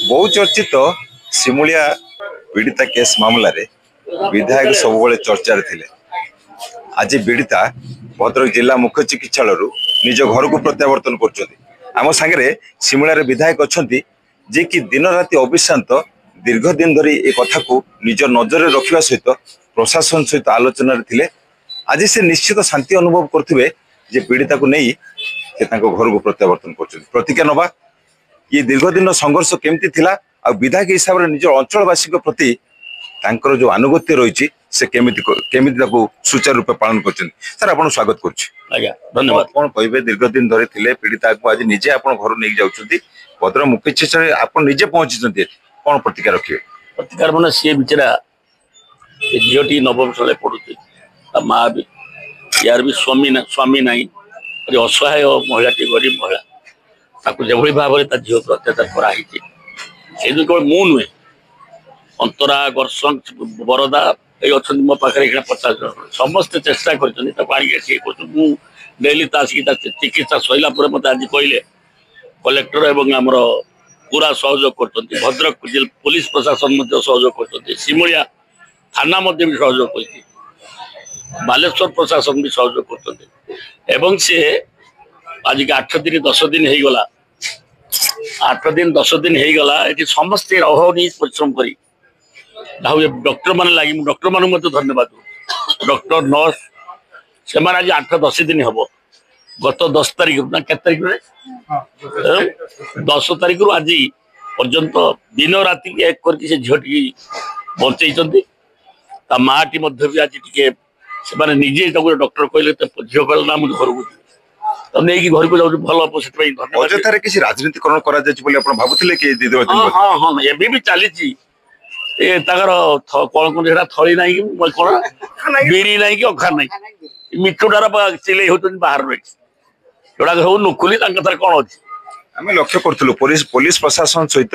बहुचर्चित सिमुलिया पीड़िता केस मामला रे विधायक सब चर्चा थे। आज पीड़िता भद्रक जिला मुख्य चिकित्सालय निज घर को प्रत्यावर्तन कर सांगे सिमुलिया विधायक अच्छा जे कि दिन राति अविश्रांत दीर्घ दिन धरी ए कथा को निज नजर रखा सहित प्रशासन सहित आलोचना थे। आज से निश्चित शांति अनुभव करुवे जे पीड़िता को नहीं घर को प्रत्यावर्तन कर प्रतिक्रिया नवा ये दीर्घ दिन संघर्ष केमती थिला आ विधायक हिसाब से निज अंचलवासी प्रति तांकर जो आनुगत्य रही से केमिति सुचारू रूप पालन कर सर आपन स्वागत धन्यवाद। कौन कहे दीर्घ दिन धरी थिले पीड़िता को आज निजे आप घर नहीं जाऊँगी भद्रक मुख्य चिकित्सालय आप निजे पहुंची कौन प्रतिक्रिया रखिए? प्रतिकार मैंने सी बिचरा झीटी नवम शे पढ़ुची माँ भी यार भी स्वामी नहीं असहाय महिला गरीब महिला जो भाव में झील को अत्याचार कराई केवल मु नुहे अंतरा गर्सन बरदा ये अच्छा मो पाखे 50 जन समस्ते चेष्टा कर डेली चिकित्सा सैला मत आज कहले कलेक्टर एवं आमर पूरा सहयोग कर भद्रक पुलिस प्रशासन सहयोग कर सिमुलिया थाना भी सहयोग कर बालेश्वर प्रशासन भी सहयोग कर सी आज 8 दिन 10 दिन हो गला 8 दिन 10 दिन हो गला ये समस्ते अहोनी परिश्रम करी डॉक्टर मान लगी डॉक्टर मान धन्यवाद डॉक्टर नर्स से आज 8-10 दिन हम गत 10 तारीख ना के तारीख में 10 तारीख रू आज पर्यंत दिन राति एक करके से झीटी बंचई माँ टी भी आज टे से निजे डॉक्टर कहले झील कहल ना मुझे घर को तो नहीं घर को जाऊँ भल अजथार किसी राजनीतिकरण भावुले कि हाँ हाँ एबी भी चली कौन कौन थली ना कौन बीड़ी ना कि अखा ना मिठुटार चिले होती बाहर रही जोड़ा सब नुकुली कौन अच्छी आम लक्ष्य करूँ पुलिस प्रशासन सहित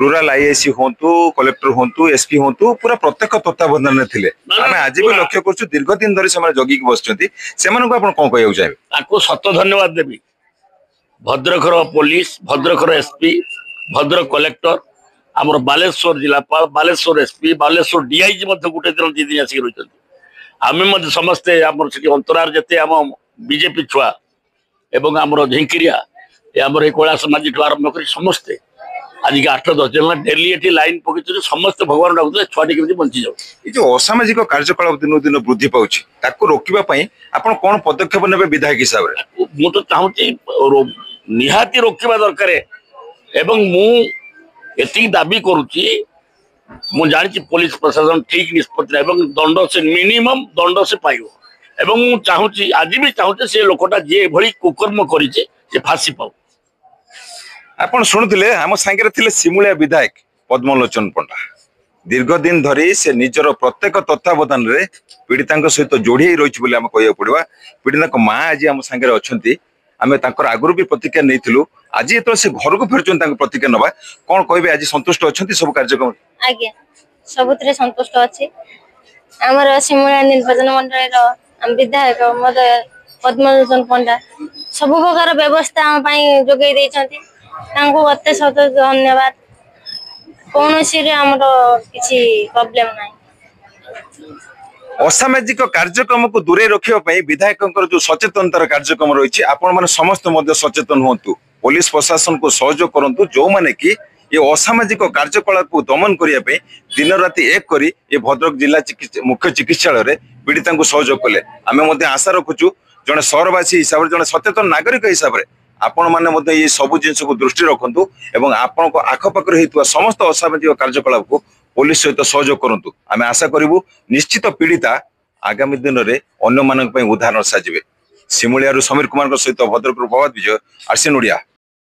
रूराल आईएसी हूँ कलेक्टर हूँ एसपी हूँ पूरा प्रत्येक तत्वावधान थे आम आज भी लक्ष्य कर दीर्घ दिन धरी से जगिक बस कौन कह चाहिए सत धन्यवाद देवी भद्रकर पुलिस भद्रकर एसपी भद्रक कलेक्टर आमर बालेश्वर जिलापाल बालेश्वर एसपी बालेश्वर डीआईजी गोटे दिन 2 दिन आसिक रही आम समस्ते अंतरार जिते आम बीजेपी छुआ एवं आमर झिंकिरिया आमर कैलाश माझी ठू आरंभ कर समस्ते आज 8-10 दिन डेली ये लाइन पकड़ समस्त भगवान डाकुते छुआटी केमी बंची जाऊ जो असामाजिक कार्यकलाप दिन दिन वृद्धि पाँच रोकवाई आप कौन पदक्षेप ने विधायक हिसाब से मुझे चाहूँगी निहाती रोकवा दरकार एवं मुझे दाबी करुच्ची जानी पुलिस प्रशासन ठीक निष्पत्ति दंड से मिनिमम दंड से पाइब एवं चाहूँगी आज भी चाहूँचे से लोकटा जी भली कुकर्म करे फांसी पाऊ। आपण शुणुले आम सांगे थे सिमुलिया विधायक पद्मलोचन पंडा दीर्घ दिन धरी से निजर प्रत्येक तत्वावधान में पीड़िता सहित जोड़ी रही कह पड़ा पीड़िता माँ आज आम सांगे अच्छा आम आगुरी भी प्रतिक्रिया नहीं आज जो से घर को फेर प्रतिक्रिया नवा कौन कहे आज संतुष्ट अच्छा सब कार्यक्रम आज्ञा सब संतुष्ट अच्छी आमर सिमुलिया निर्वाचन मंडल विधायक महोदय पद्मलोचन पंडा सब प्रकार व्यवस्था आम जोगे अत्य सत धन्यवाद कौन किसी प्रॉब्लम नहीं। असामाजिक कार्यक्रम को दूरे रखापी विधायक जो सचेतनतार कार्यक्रम रही आपण समस्त सचेतन हूँ पुलिस प्रशासन को सहयोग करूँ जो मैंने कि ये असामाजिक कार्यकलाप को दमन करने दिन राति एक करी ये भद्रक जिला मुख्य चिकित्सालय पीड़िता को सहयोग कले आम आशा रखुचु जड़े सहरवासी हिसाब से जड़े सचेतन नागरिक हिसाब से आपण मैंने ये सब जिनस को दृष्टि रखु और आपण को आखपाखे समस्त असामाजिक कार्यकलाप को पुलिस सहित सहयोग करूँ आम आशा करूँ निश्चित पीड़िता आगामी दिन में अन्य उदाहरण साजिबे। सिमुलिया समीर कुमार सहित भद्रक प्रभात विजय आरसीएन ओडिया।